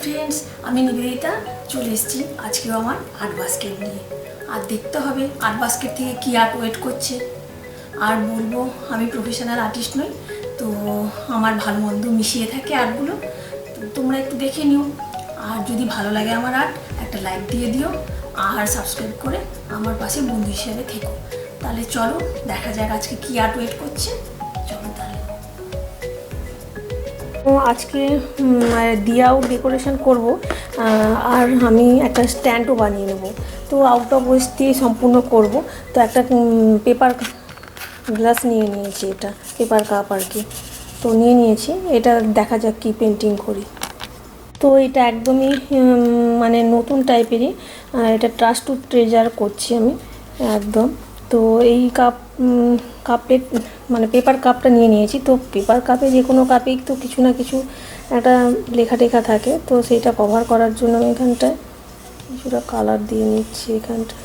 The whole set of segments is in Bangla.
ফ্রেন্ডস, আমি নিবেদিতা চলে এসেছি আজকেও আমার আর্ট বাস্কেট নিয়ে। আর দেখতে হবে আর্ট বাস্কেট থেকে কী আর্ট ওয়েট করছে। আর বলবো আমি প্রফেশনাল আর্টিস্ট নই, তো আমার ভালো মন্দ মিশিয়ে থাকে আর্টগুলো, তো তোমরা একটু দেখে নিও। আর যদি ভালো লাগে আমার আর্ট, একটা লাইক দিয়ে দিও আর সাবস্ক্রাইব করে আমার পাশে বন্ধু হিসেবে থেকো। তাহলে চলো দেখা যাক আজকে কী আর্ট ওয়েট করছে। চলো তাহলে। আজকে দিয়াও ডেকোরেশন করব, আর আমি একটা স্ট্যান্ডও বানিয়ে নেব। তো আউট অফ ওয়েস্ট দিয়ে সম্পূর্ণ করব। তো একটা পেপার গ্লাস নিয়ে নিয়েছি, এটা পেপার কাপ আর কি। তো নিয়ে নিয়েছি, এটা দেখা যাক কি পেন্টিং করি। তো এটা একদমই মানে নতুন টাইপেরই, এটা ট্রাস্ট টু ট্রেজার করছি আমি একদম। তো এই কাপের মানে পেপার কাপটা নিয়ে নিয়েছি। তো পেপার কাপে যে কোনো কাপেই তো কিছু না কিছু একটা লেখা টেখা থাকে, তো সেইটা কভার করার জন্য আমি এখানটায় কিছুটা কালার দিয়ে নিচ্ছি। এখানটায়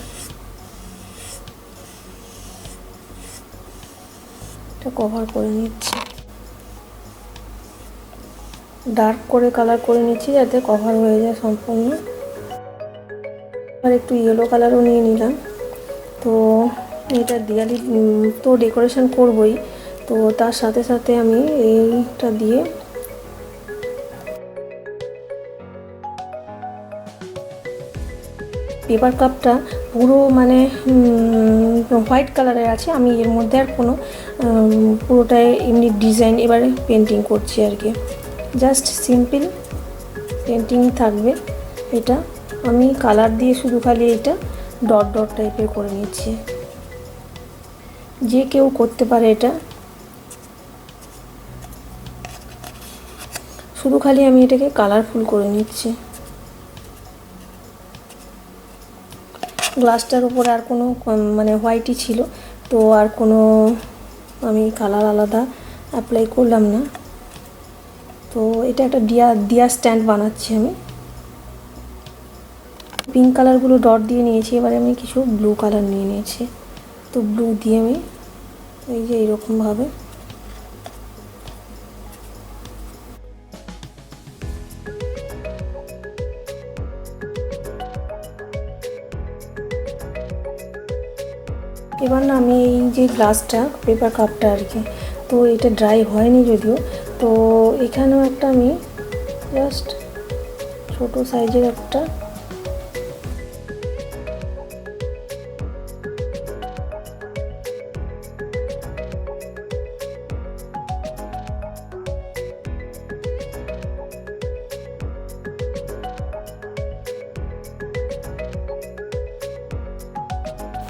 এটা কভার করে নিচ্ছি, ডার্ক করে কালার করে নিচ্ছি যাতে কভার হয়ে যায় সম্পূর্ণ। আর একটু ইয়েলো কালারও নিয়ে নিলাম। তো এটা দিওয়ালি তো ডেকোরেশন করবই, তো তার সাথে সাথে আমি এইটা দিয়ে পেপার কাপটা পুরো মানে হোয়াইট কালারের আছে। আমি এর মধ্যে আর কোনো পুরোটাই এমনি ডিজাইন এবারে পেন্টিং করছি আর কি। জাস্ট সিম্পল পেন্টিং থাকবে। এটা আমি কালার দিয়ে শুধু খালি এটা ডট ডট টাইপের করে নিচ্ছি। যে কেউ করতে পারে এটা, শুধু খালি আমি এটাকে কালারফুল করে নিচ্ছি। গ্লাসটার উপরে আর কোনো মানে হোয়াইটই ছিল, তো আর কোনো আমি কালার আলাদা অ্যাপ্লাই করলাম না। তো এটা একটা ডিয়া স্ট্যান্ড বানাচ্ছি আমি। পিঙ্ক কালারগুলো ডট দিয়ে নিয়েছি, এবারে আমি কিছু ব্লু কালার নিয়ে নিয়েছি। তো ব্লু দিয়ে আমি এই যে এইরকমভাবে এবার না আমি এই যে গ্লাসটা পেপার কাপটা আর কি, তো এটা ড্রাই হয়নি যদিও। তো এখানেও একটা আমি জাস্ট ছোট সাইজের একটা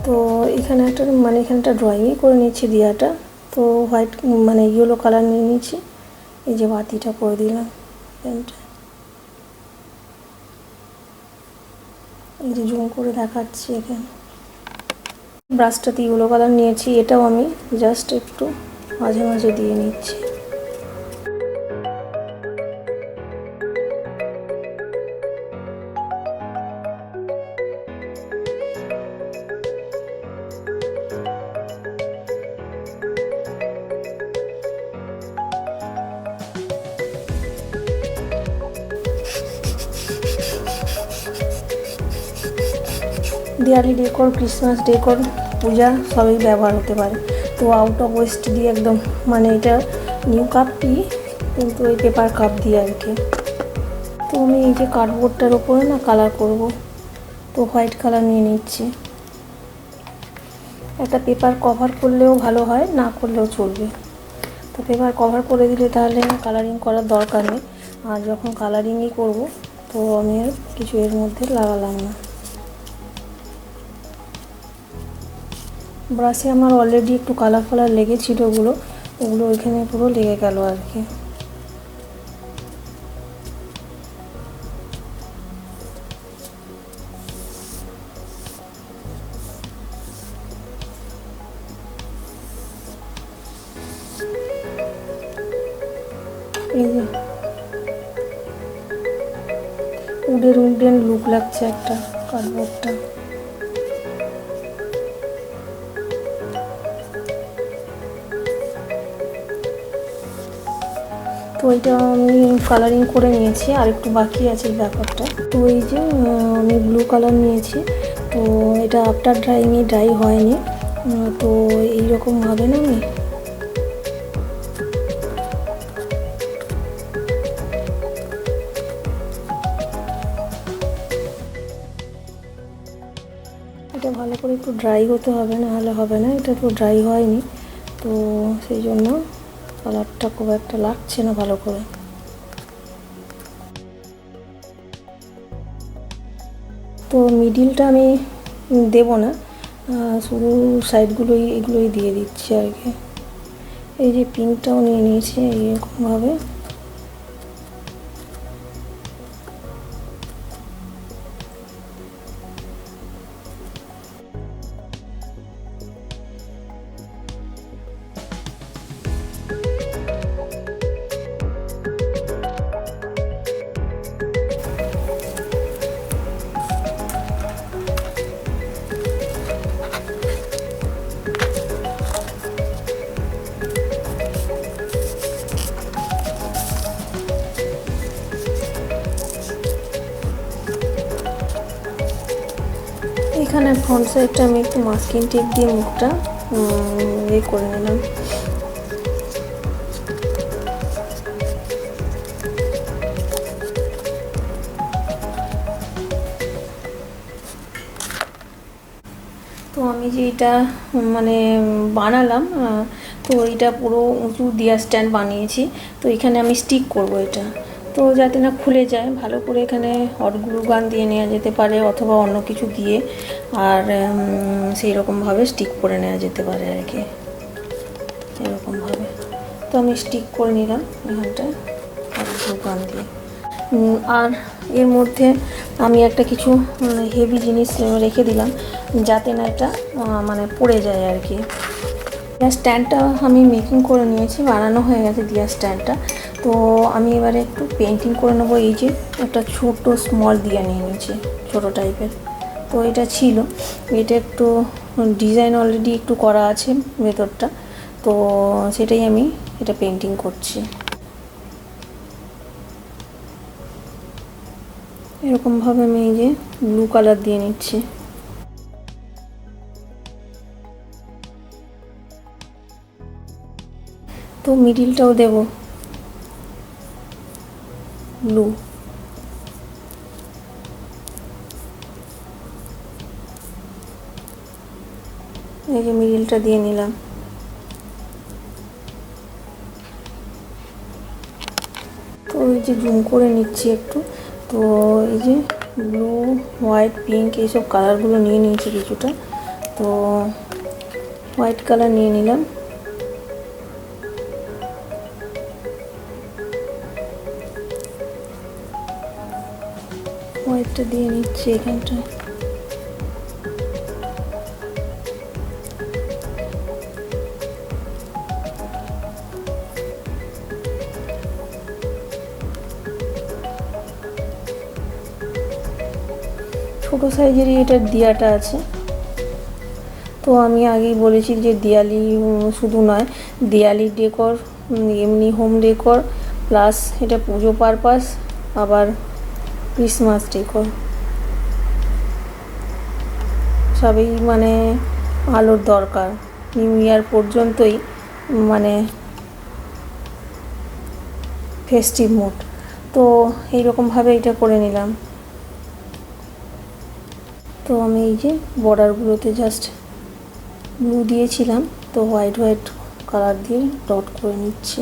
তো এখানে একটা মানে এখানটা ড্রয়িংই করে নিচ্ছি দিয়াটা। তো হোয়াইট মানে ইয়েলো কালার নিয়ে নিচ্ছি, এই যে বাতিটা করে দিলাম এখানটা, এই যে জুম করে দেখাচ্ছি এখানে। ব্রাশটাতে ইয়েলো কালার নিয়েছি, এটাও আমি জাস্ট একটু মাঝে মাঝে দিয়ে নিচ্ছি। দিওয়ালি ডেকোর, ক্রিসমাস ডেকোর, পূজা সবই ব্যবহার হতে পারে। তো আউট অফ ওয়েস্ট দিয়ে একদম মানে এটা নিউ কাপটি কিন্তু ওই পেপার কাপ দিয়ে আর কি। তো আমি এই যে কার্ডবোর্ডটার ওপরে না কালার করব, তো হোয়াইট কালার নিয়ে নিচ্ছি। একটা পেপার কভার করলেও ভালো হয়, না করলেও চলবে। তো পেপার কভার করে দিলে তাহলে কালারিং করার দরকার নেই। আর যখন কালারিংই করব তো আমি আর কিছু এর মধ্যে লাগালাম না। ব্রাশে আমার অলরেডি একটু কালার ফালার লেগেছিল, ওগুলো ওইখানে পুরো লেগে গেল আর কি। এই যে উডেন লুক লাগছে একটা কার্ডবোর্ডটা। তো এটা আমি কালারিং করে নিয়েছি, আর একটু বাকি আছে এই ব্যাপারটা। তো এই যে আমি ব্লু কালার নিয়েছি, তো এটা আফটার ড্রাইংয়ে ড্রাই হয়নি। তো এইরকমভাবে না আমি এটা ভালো করে একটু ড্রাই হতে হবে, না হলে হবে না। এটা তো ড্রাই হয়নি, তো সেই জন্য কালারটা খুব একটা লাগছে না ভালো করে। তো মিডিলটা আমি দেব না, শুধু সাইডগুলোই এগুলোই দিয়ে দিচ্ছি আর কি। এই যে পিঙ্কটাও নিয়ে নিয়েছি এইরকমভাবে। এখানে ফ্রন্ট সাইডটা আমি একটু মাস্কিং টেপ দিয়ে মুখটা করে নিলাম। তো আমি যে এটা মানে বানালাম, তো এটা পুরো উঁচু দিয়া স্ট্যান্ড বানিয়েছি। তো এখানে আমি স্টিক করব এটা, তো যাতে না খুলে যায় ভালো করে। এখানে হট গ্লু গান দিয়ে নেওয়া যেতে পারে, অথবা অন্য কিছু দিয়ে, আর সেই রকমভাবে স্টিক করে নেওয়া যেতে পারে আর কি, এরকমভাবে। তো আমি স্টিক করে নিলাম এখানটায় হট গ্লু গান দিয়ে। আর এর মধ্যে আমি একটা কিছু হেভি জিনিস রেখে দিলাম, যাতে না এটা মানে পড়ে যায় আর কি। দিয়া স্ট্যান্ডটা আমি মেকিং করে নিয়েছি, বানানো হয়ে গেছে দিয়া স্ট্যান্ডটা। তো আমি এবারে একটু পেন্টিং করে নেবো। এই যে একটা ছোট স্মল দিয়া নিয়ে নিয়েছি, ছোটো টাইপের। তো এটা ছিল, এটা একটু ডিজাইন অলরেডি একটু করা আছে ভেতরটা, তো সেটাই আমি এটা পেন্টিং করছি। এরকমভাবে আমি এই যে ব্লু কালার দিয়ে নিচ্ছি। তো মিডিলটাও দেব ব্লু। এই যে মিডিলটা দিয়ে নিলাম। তো এই যে জুম করে নিচ্ছি একটু। তো এই যে ব্লু, হোয়াইট, পিঙ্ক এইসব কালারগুলো নিয়ে নিয়েছি কিছুটা। তো হোয়াইট কালার নিয়ে নিলাম। হোয়াইটটা দিয়ে নিচ্ছি এখানটায়। ছোটো সাইজেরই এটার দিয়াটা আছে। তো আমি আগেই বলেছি যে দিওয়ালি শুধু নয়, দিওয়ালি ডেকর, এমনি হোম ডেকর, প্লাস এটা পুজো পারপাস, আবার ক্রিসমাস ডেকর, সবই মানে আলোর দরকার নিউ ইয়ার পর্যন্তই, মানে ফেস্টিভ মুড। তো এইরকমভাবে এটা করে নিলাম। তো আমি এই যে বর্ডারগুলোতে জাস্ট ব্লু দিয়েছিলাম, তো হোয়াইট হোয়াইট কালার দিয়ে ডট করে নিচ্ছি।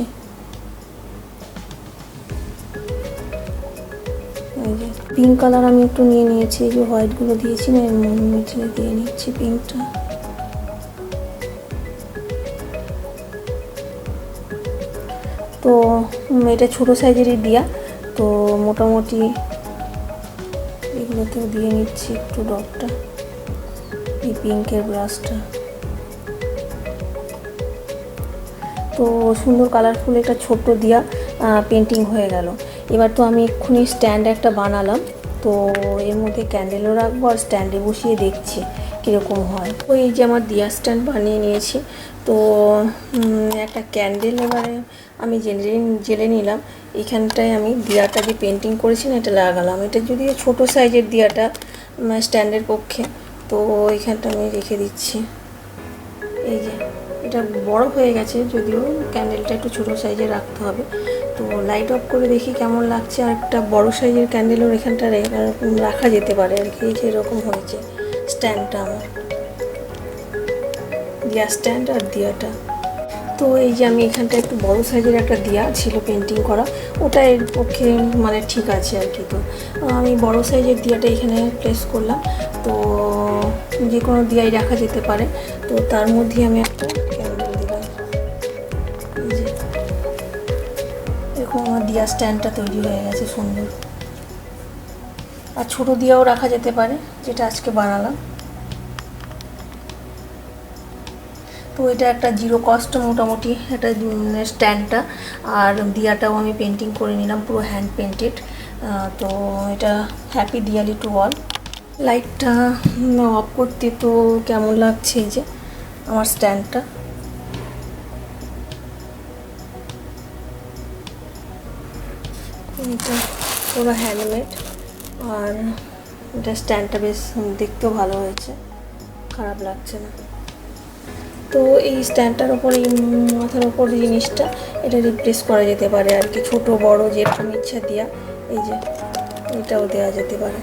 এই যে পিঙ্ক কালার আমি একটু নিয়ে নিয়েছি, এই যে হোয়াইটগুলো দিয়েছি না, মিডিলে দিয়ে নিচ্ছি পিঙ্কটা। তো এটা ছোটো সাইজেরই দিয়া, তো মোটামুটি এগুলোতেও দিয়ে নিচ্ছি একটু ডটটা, এই পিঙ্কের ব্রাশটা। তো সুন্দর কালারফুল একটা ছোট্ট দিয়া পেন্টিং হয়ে গেল। এবার তো আমি এক্ষুনি স্ট্যান্ড একটা বানালাম, তো এর মধ্যে ক্যান্ডেলও রাখবো, আর স্ট্যান্ডে বসিয়ে দেখছি কীরকম হয়। ওই যে আমার দিয়া স্ট্যান্ড বানিয়ে নিয়েছি। তো একটা ক্যান্ডেল এবারে আমি জেলে নিলাম। এখানটায় আমি দিয়াটা যে পেন্টিং করেছি না, এটা লাগালাম। এটা যদিও ছোটো সাইজের দিয়াটা স্ট্যান্ডের পক্ষে, তো এখানটা আমি রেখে দিচ্ছি। এই যে এটা বড় হয়ে গেছে, যদিও ক্যান্ডেলটা একটু ছোটো সাইজে রাখতে হবে। তো লাইট অফ করে দেখি কেমন লাগছে। আর একটা বড় সাইজের ক্যান্ডেলও এখানটা রাখা যেতে পারে আর কি। যেরকম হয়েছে স্ট্যান্ডটা আমার, দিয়া স্ট্যান্ড আর দিয়াটা। তো এই যে আমি এখানটা একটু বড় সাইজের একটা দিয়া ছিল পেন্টিং করা, ওটা এর পক্ষে মানে ঠিক আছে আর কি। তো আমি বড় সাইজের দিয়াটা এখানে প্লেস করলাম। তো যে কোনো দিয়াই রাখা যেতে পারে। তো তার মধ্যে আমি একটা ক্যান্ডেল দিলাম। এই যে এরকম আমার দিয়া স্ট্যান্ডটা তৈরি হয়ে গেছে সুন্দর। আর ছোটো দিয়াও রাখা যেতে পারে, যেটা আজকে বানালাম। তো এটা একটা জিরো কস্ট মোটামুটি একটা স্ট্যান্ডটা। আর দিয়াটাও আমি পেন্টিং করে নিলাম, পুরো হ্যান্ড পেন্টেড। তো এটা হ্যাপি দিওয়ালি টু অল। লাইটটা অফ করতে তো কেমন লাগছে এই যে আমার স্ট্যান্ডটা। এটা পুরো হ্যান্ডমেড। আর এটা স্ট্যান্ডটা বেশ দেখতেও ভালো হয়েছে, খারাপ লাগছে না। তো এই স্ট্যান্ডটার ওপর, এই মাথার ওপর জিনিসটা এটা রিপ্লেস করা যেতে পারে আর কি, ছোটো বড়ো যেরকম ইচ্ছা দিয়া। এই যে এটাও দেওয়া যেতে পারে।